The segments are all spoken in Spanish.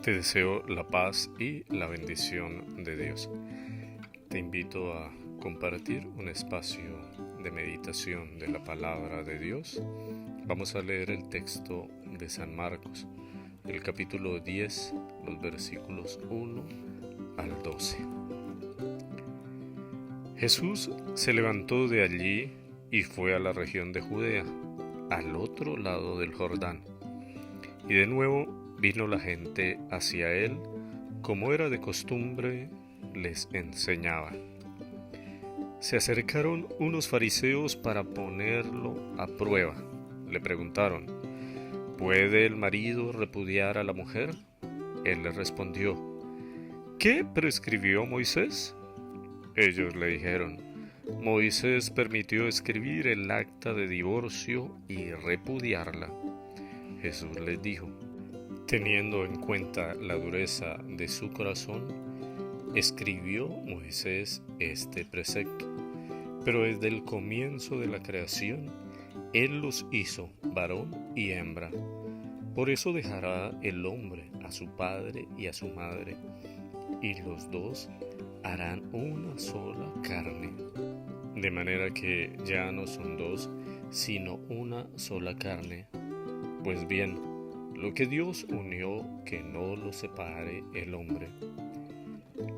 Te deseo la paz y la bendición de Dios. Te invito a compartir un espacio de meditación de la palabra de Dios. Vamos a leer el texto de San Marcos, el capítulo 10, los versículos 1 al 12. Jesús se levantó de allí y fue a la región de Judea, al otro lado del Jordán. Y de nuevo vino la gente hacia él, como era de costumbre, les enseñaba. Se acercaron unos fariseos para ponerlo a prueba. Le preguntaron: ¿puede el marido repudiar a la mujer? Él les respondió: ¿qué prescribió Moisés? Ellos le dijeron: Moisés permitió escribir el acta de divorcio y repudiarla. Jesús les dijo: teniendo en cuenta la dureza de su corazón, escribió Moisés este precepto. Pero desde el comienzo de la creación, Él los hizo varón y hembra. Por eso dejará el hombre a su padre y a su madre, y los dos harán una sola carne. De manera que ya no son dos, sino una sola carne. Pues bien, lo que Dios unió, que no lo separe el hombre.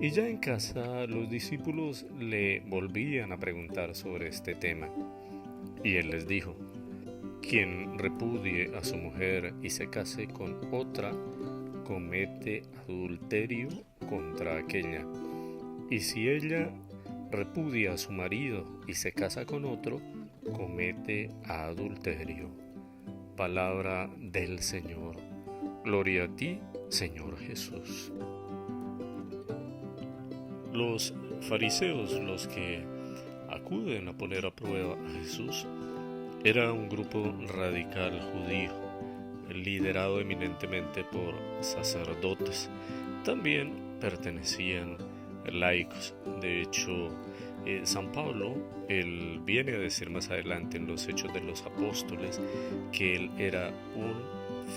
Y ya en casa los discípulos le volvían a preguntar sobre este tema. Y él les dijo: quien repudie a su mujer y se case con otra, comete adulterio contra aquella. Y si ella repudia a su marido y se casa con otro, comete adulterio. Palabra del Señor. Gloria a ti, Señor Jesús. Los fariseos, los que acuden a poner a prueba a Jesús, era un grupo radical judío, liderado eminentemente por sacerdotes. También pertenecían laicos. De hecho, San Pablo, él viene a decir más adelante en los Hechos de los Apóstoles que él era un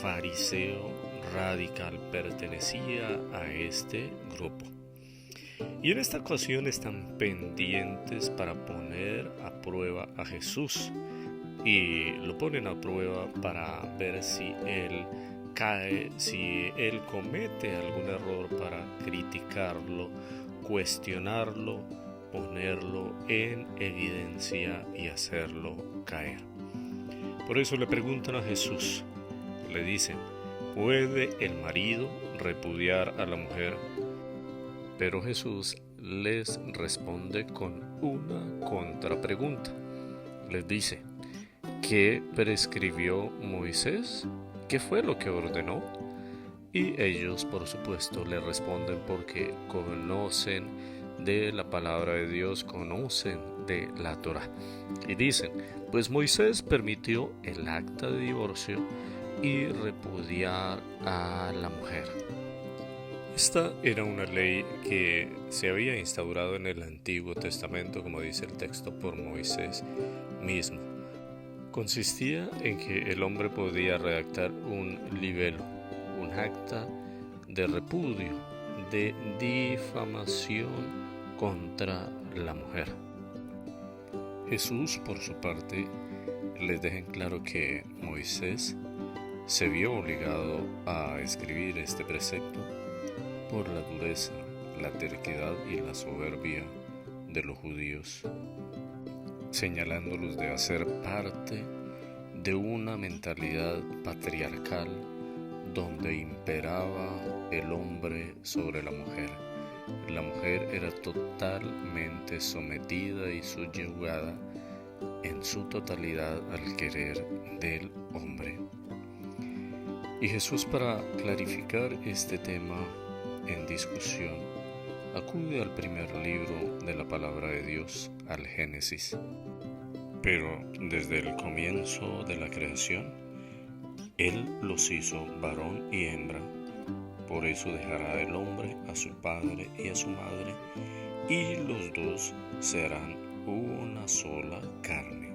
fariseo radical, pertenecía a este grupo. Y en esta ocasión están pendientes para poner a prueba a Jesús, y lo ponen a prueba para ver si él cae, si él comete algún error, para criticarlo, cuestionarlo, ponerlo en evidencia y hacerlo caer. Por eso le preguntan a Jesús, le dicen: ¿puede el marido repudiar a la mujer? Pero Jesús les responde con una contrapregunta. Les dice: ¿qué prescribió Moisés? ¿Qué fue lo que ordenó? Y ellos, por supuesto, le responden porque conocen de la palabra de Dios, conocen de la Torá. Y dicen: pues Moisés permitió el acta de divorcio y repudiar a la mujer. Esta era una ley que se había instaurado en el Antiguo Testamento, como dice el texto, por Moisés mismo. Consistía en que el hombre podía redactar un libelo, un acta de repudio, de difamación contra la mujer. Jesús, por su parte, les deja en claro que Moisés se vio obligado a escribir este precepto por la dureza, la terquedad y la soberbia de los judíos, señalándolos de hacer parte de una mentalidad patriarcal donde imperaba el hombre sobre la mujer. La mujer era totalmente sometida y subyugada en su totalidad al querer del hombre. Y Jesús, para clarificar este tema en discusión, acude al primer libro de la palabra de Dios, al Génesis. Pero desde el comienzo de la creación, Él los hizo varón y hembra. Por eso dejará el hombre a su padre y a su madre, y los dos serán una sola carne.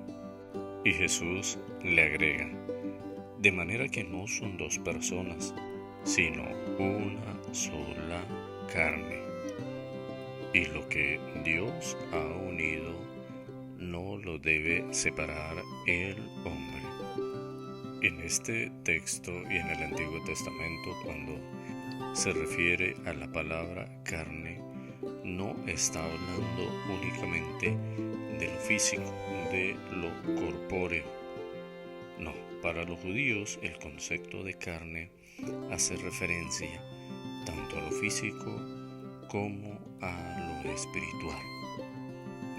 Y Jesús le agrega: de manera que no son dos personas, sino una sola carne. Y lo que Dios ha unido no lo debe separar el hombre. En este texto y en el Antiguo Testamento, cuando se refiere a la palabra carne, no está hablando únicamente de lo físico, de lo corpóreo. No, para los judíos el concepto de carne hace referencia tanto a lo físico como a lo espiritual.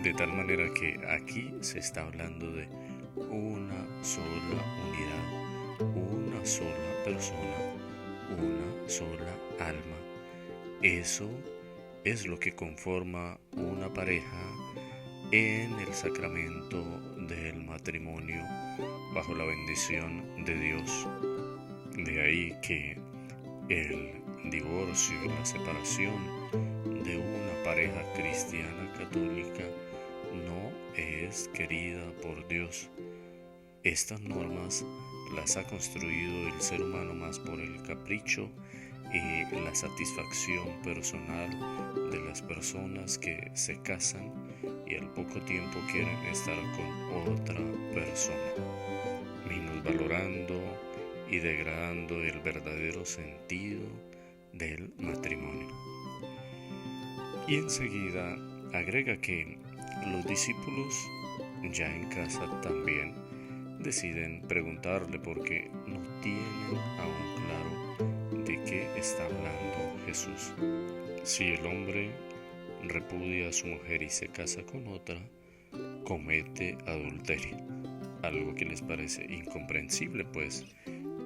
De tal manera que aquí se está hablando de una sola unidad, una sola persona, una sola alma. Eso es lo que conforma una pareja en el sacramento del matrimonio bajo la bendición de Dios. De ahí que el divorcio y la separación de una pareja cristiana católica no es querida por Dios. Estas normas las ha construido el ser humano más por el capricho y la satisfacción personal de las personas que se casan y al poco tiempo quieren estar con otra persona, minusvalorando y degradando el verdadero sentido del matrimonio. Y enseguida agrega que los discípulos ya en casa también deciden preguntarle porque no tienen aún claro de qué está hablando Jesús. Si el hombre repudia a su mujer y se casa con otra, comete adulterio. Algo que les parece incomprensible, pues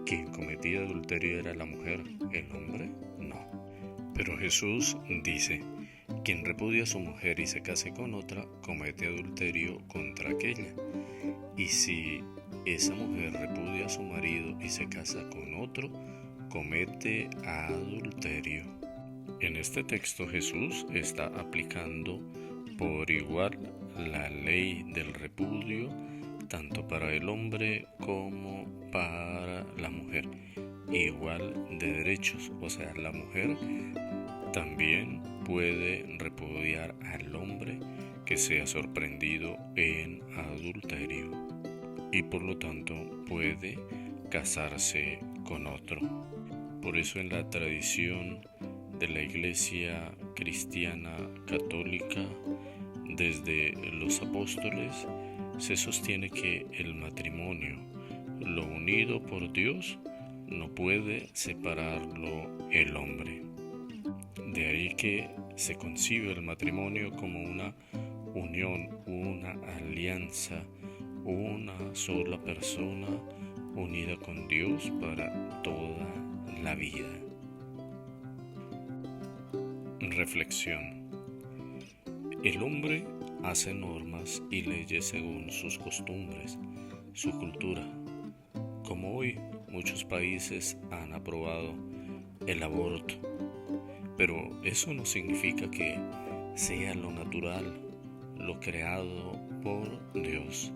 quien cometía adulterio era la mujer, el hombre no. Pero Jesús dice: quien repudia a su mujer y se case con otra, comete adulterio contra aquella. Y si esa mujer repudia a su marido y se casa con otro, comete adulterio. En este texto Jesús está aplicando por igual la ley del repudio tanto para el hombre como para la mujer. Igual de derechos, o sea, la mujer también puede repudiar al hombre que sea sorprendido en adulterio y por lo tanto puede casarse con otro. Por eso en la tradición de la Iglesia cristiana católica, desde los apóstoles, se sostiene que el matrimonio, lo unido por Dios, no puede separarlo el hombre. De ahí que se concibe el matrimonio como una unión, una alianza, una sola persona unida con Dios para toda la vida. Reflexión. El hombre hace normas y leyes según sus costumbres, su cultura. Como hoy muchos países han aprobado el aborto, pero eso no significa que sea lo natural, lo creado por Dios.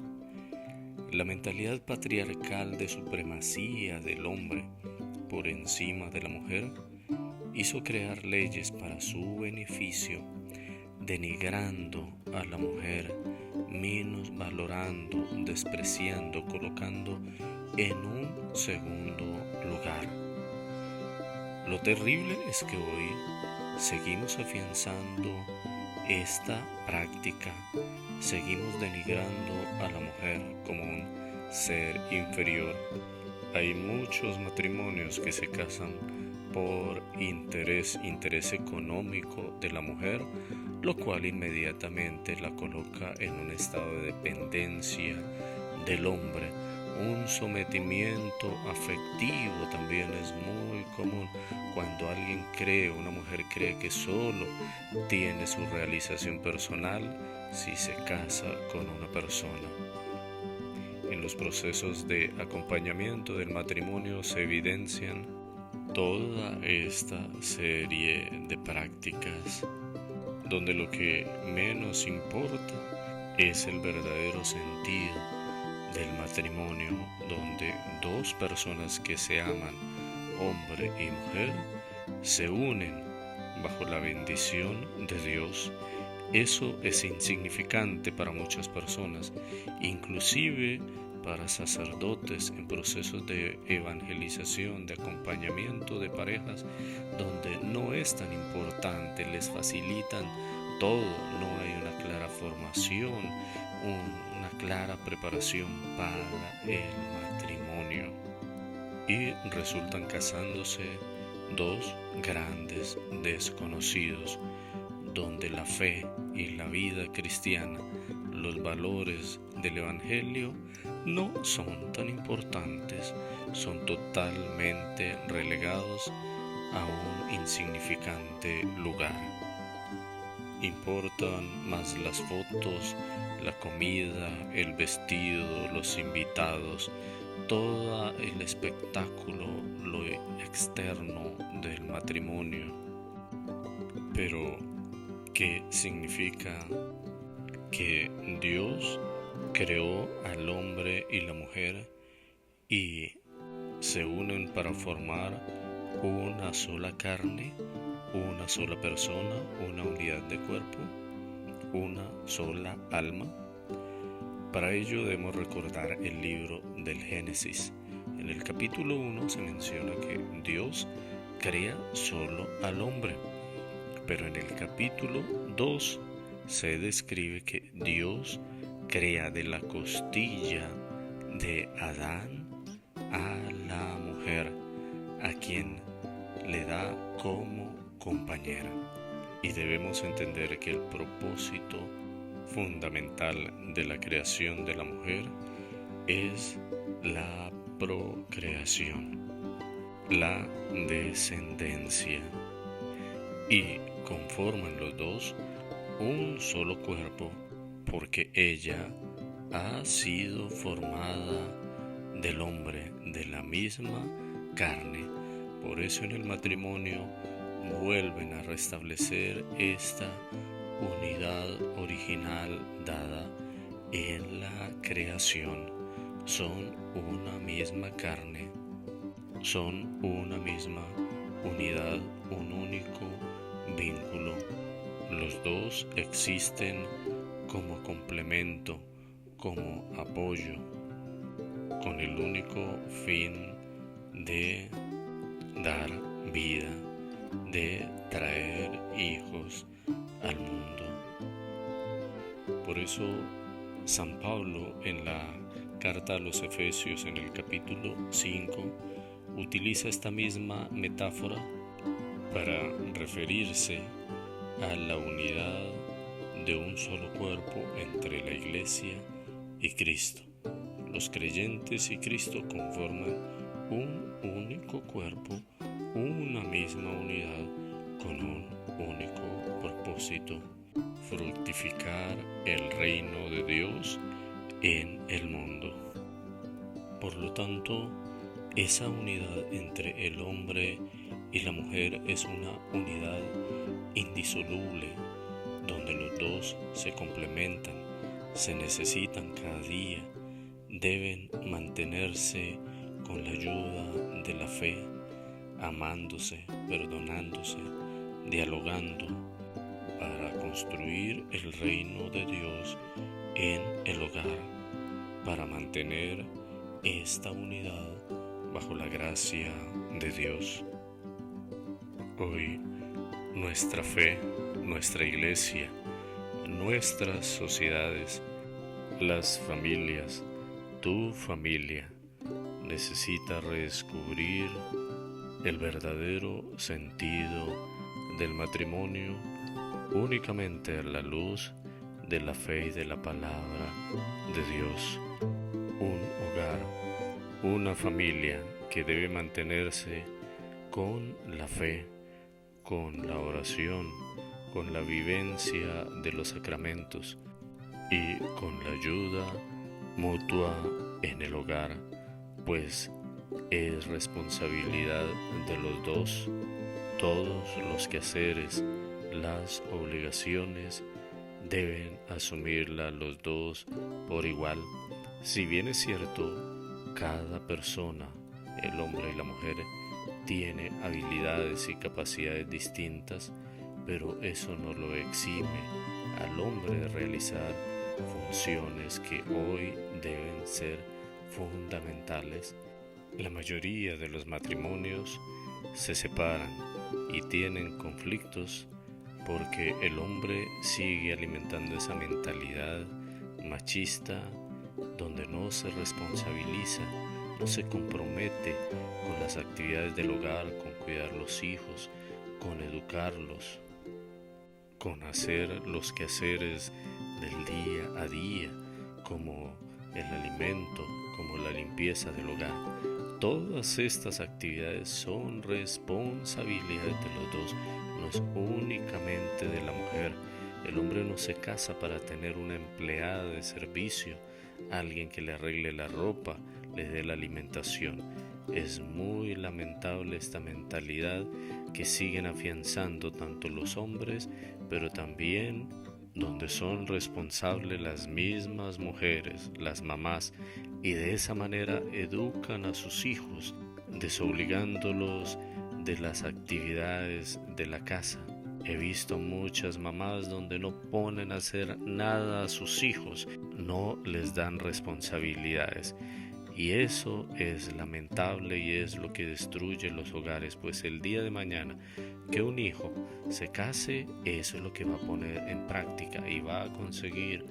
La mentalidad patriarcal de supremacía del hombre por encima de la mujer hizo crear leyes para su beneficio, denigrando a la mujer, minusvalorando, despreciando, colocando en un segundo lugar. Lo terrible es que hoy seguimos afianzando esta práctica, seguimos denigrando a la mujer como un ser inferior. Hay muchos matrimonios que se casan por interés económico de la mujer, lo cual inmediatamente la coloca en un estado de dependencia del hombre. Un sometimiento afectivo también es muy común cuando una mujer cree que solo tiene su realización personal si se casa con una persona. En los procesos de acompañamiento del matrimonio se evidencian toda esta serie de prácticas donde lo que menos importa es el verdadero sentido del matrimonio, donde dos personas que se aman hombre y mujer, se unen bajo la bendición de Dios. Eso es insignificante para muchas personas, inclusive para sacerdotes en procesos de evangelización, de acompañamiento de parejas, donde no es tan importante, les facilitan todo, no hay una clara formación, una clara preparación para el matrimonio. Y resultan casándose dos grandes desconocidos, donde la fe y la vida cristiana, los valores del Evangelio, no son tan importantes, son totalmente relegados a un insignificante lugar. Importan más las fotos, la comida, el vestido, los invitados, todo el espectáculo, lo externo del matrimonio. Pero, ¿qué significa que Dios creó al hombre y la mujer y se unen para formar una sola carne, una sola persona, una unidad de cuerpo, una sola alma? Para ello debemos recordar el libro del Génesis. En el capítulo 1 se menciona que Dios crea solo al hombre, pero en el capítulo 2 se describe que Dios crea de la costilla de Adán a la mujer, a quien le da como compañera. Y debemos entender que el propósito fundamental de la creación de la mujer es la procreación, la descendencia, y conforman los dos un solo cuerpo, porque ella ha sido formada del hombre, de la misma carne. Por eso en el matrimonio vuelven a restablecer esta unidad original dada en la creación. Son una misma carne, son una misma unidad, un único vínculo. Los dos existen como complemento, como apoyo, con el único fin de dar vida, de traer hijos al mundo. Por eso San Pablo en la carta a los Efesios en el capítulo 5 utiliza esta misma metáfora para referirse a la unidad de un solo cuerpo entre la Iglesia y Cristo. Los creyentes y Cristo conforman un único cuerpo, una misma unidad con un único propósito: fructificar el reino de Dios en el mundo. Por lo tanto, esa unidad entre el hombre y la mujer es una unidad indisoluble, donde los dos se complementan, se necesitan cada día, deben mantenerse con la ayuda de la fe, amándose, perdonándose, dialogando, para construir el reino de Dios en el hogar, para mantener esta unidad bajo la gracia de Dios. Hoy nuestra fe, nuestra iglesia, nuestras sociedades, las familias, tu familia, necesita redescubrir el verdadero sentido del matrimonio únicamente a la luz de la fe y de la palabra de Dios. Un hogar, una familia que debe mantenerse con la fe, con la oración, con la vivencia de los sacramentos y con la ayuda mutua en el hogar, pues es responsabilidad de los dos. Todos los quehaceres, las obligaciones deben asumirlas los dos por igual. Si bien es cierto, cada persona, el hombre y la mujer, tiene habilidades y capacidades distintas, pero eso no lo exime al hombre de realizar funciones que hoy deben ser fundamentales. La mayoría de los matrimonios se separan y tienen conflictos porque el hombre sigue alimentando esa mentalidad machista donde no se responsabiliza, no se compromete con las actividades del hogar, con cuidar los hijos, con educarlos, con hacer los quehaceres del día a día, como el alimento, como la limpieza del hogar. Todas estas actividades son responsabilidad de los dos, no es únicamente de la mujer. El hombre no se casa para tener una empleada de servicio, alguien que le arregle la ropa, le dé la alimentación. Es muy lamentable esta mentalidad que siguen afianzando tanto los hombres, pero también donde son responsables las mismas mujeres, las mamás, y de esa manera educan a sus hijos, desobligándolos de las actividades de la casa. He visto muchas mamás donde no ponen a hacer nada a sus hijos, no les dan responsabilidades. Y eso es lamentable y es lo que destruye los hogares, pues el día de mañana que un hijo se case, eso es lo que va a poner en práctica y va a conseguir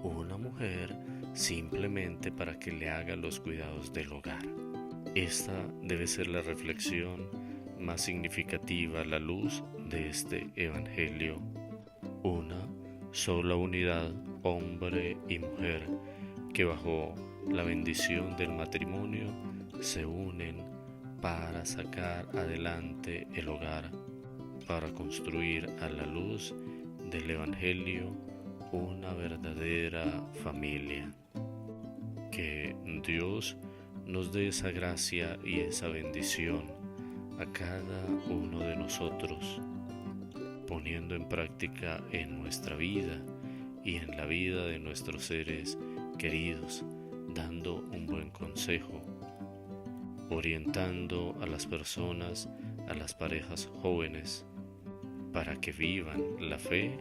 una mujer simplemente para que le haga los cuidados del hogar. Esta debe ser la reflexión más significativa a la luz de este evangelio. Una sola unidad, hombre y mujer, que bajo la bendición del matrimonio se unen para sacar adelante el hogar, para construir a la luz del evangelio una verdadera familia. Que Dios nos dé esa gracia y esa bendición a cada uno de nosotros, poniendo en práctica en nuestra vida y en la vida de nuestros seres queridos, dando un buen consejo, orientando a las personas, a las parejas jóvenes, para que vivan la fe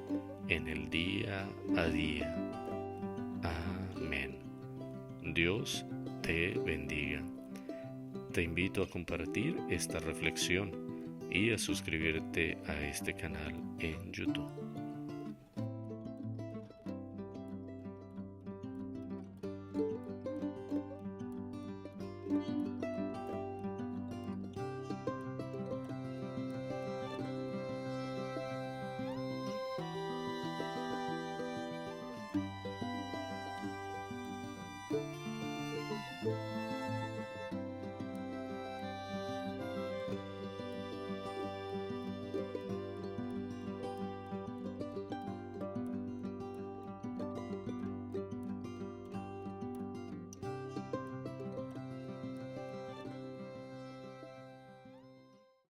en el día a día. Amén. Dios te bendiga. Te invito a compartir esta reflexión y a suscribirte a este canal en YouTube.